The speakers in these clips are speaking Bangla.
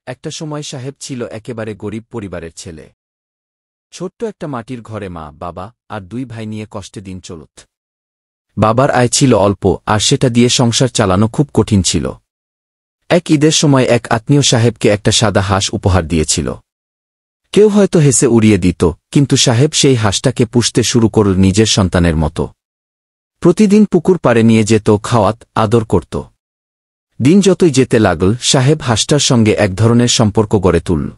একটা সময় সাহেব ছিল একেবারে গরিব পরিবারের ছেলে। ছোট্ট একটা মাটির ঘরে মা, বাবা আর দুই ভাই নিয়ে কষ্টে দিন চলত। বাবার আয় ছিল অল্প, আর সেটা দিয়ে সংসার চালানো খুব কঠিন ছিল। এক ঈদের সময় এক আত্মীয় সাহেবকে একটা সাদা হাঁস উপহার দিয়েছিল। কেউ হয়তো হেসে উড়িয়ে দিত, কিন্তু সাহেব সেই হাঁসটাকে পুষতে শুরু করল নিজের সন্তানের মতো। প্রতিদিন পুকুর পাড়ে নিয়ে যেত, খাওয়াত, আদর করত। দিন যতই যেতে লাগল, সাহেব হাঁসটার সঙ্গে এক ধরনের সম্পর্ক গড়ে তুলল।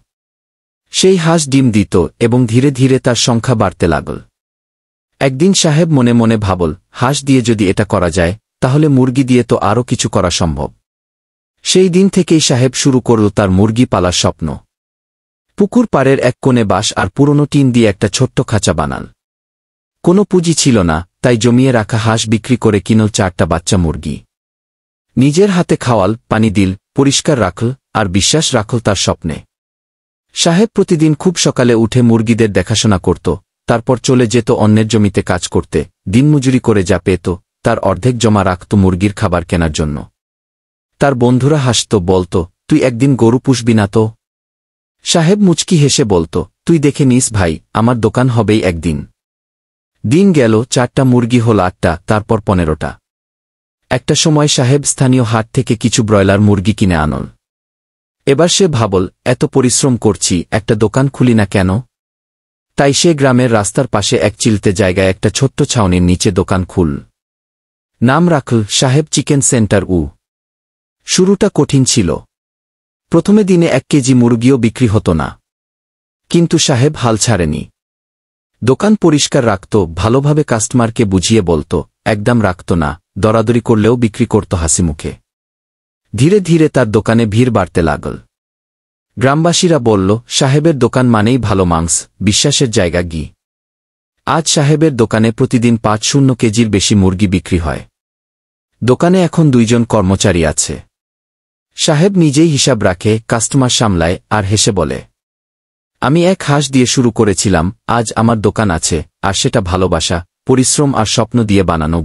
সেই হাঁস ডিম দিত এবং ধীরে ধীরে তার সংখ্যা বাড়তে লাগল। একদিন সাহেব মনে মনে ভাবল, হাঁস দিয়ে যদি এটা করা যায়, তাহলে মুরগি দিয়ে তো আরও কিছু করা সম্ভব। সেই দিন থেকেই সাহেব শুরু করল তার মুরগি পালার স্বপ্ন। পুকুর পাড়ের এক কোণে বাঁশ আর পুরনো টিন দিয়ে একটা ছোট্ট খাঁচা বানাল। কোনো পুঁজি ছিল না, তাই জমিয়ে রাখা হাঁস বিক্রি করে কিনল 4টা বাচ্চা মুরগি। নিজের হাতে খাওয়াল, পানি দিল, পরিষ্কার রাখল, আর বিশ্বাস রাখল তার স্বপ্নে। সাহেব প্রতিদিন খুব সকালে উঠে মুরগিদের দেখাশোনা করত, তারপর চলে যেত অন্যের জমিতে কাজ করতে। দিনমজুরি করে যা পেত, তার অর্ধেক জমা রাখত মুরগির খাবার কেনার জন্য। তার বন্ধুরা হাসত, বলত, তুই একদিন গরু পুষবি না তো? সাহেব মুচকি হেসে বলত, তুই দেখে নিস ভাই, আমার দোকান হবেই একদিন। দিন গেল, 4টা মুরগি হল 8টা, তারপর 15টা। একটা সময় সাহেব স্থানীয় হাট থেকে কিছু ব্রয়লার মুরগি কিনে আনল। এবার সে ভাবল, এত পরিশ্রম করছি, একটা দোকান খুলি না কেন? তাই সে গ্রামের রাস্তার পাশে এক চিলতে জায়গায় একটা ছোট্ট ছাউনির নিচে দোকান খুলল। নাম রাখল সাহেব চিকেন সেন্টার। শুরুটা কঠিন ছিল। প্রথমে দিনে 1 কেজি মুরগিও বিক্রি হতো না। কিন্তু সাহেব হাল ছাড়েনি। দোকান পরিষ্কার রাখত, ভালোভাবে কাস্টমারকে বুঝিয়ে বলত, একদম রাখত না, দরাদরি করলেও বিক্রি করত হাসিমুখে। ধীরে ধীরে তার দোকানে ভিড় বাড়তে লাগল। গ্রামবাসীরা বলল, সাহেবের দোকান মানেই ভালো মাংস, বিশ্বাসের জায়গা ঘি। আজ সাহেবের দোকানে প্রতিদিন 5-0 কেজির বেশি মুরগি বিক্রি হয়। দোকানে এখন 2 জন কর্মচারী আছে। সাহেব নিজেই হিসাব রাখে, কাস্টমার সামলায়, আর হেসে বলে, আমি এক হাঁস দিয়ে শুরু করেছিলাম, আজ আমার দোকান আছে, আর সেটা ভালোবাসা, পরিশ্রম আর স্বপ্ন দিয়ে বানানো।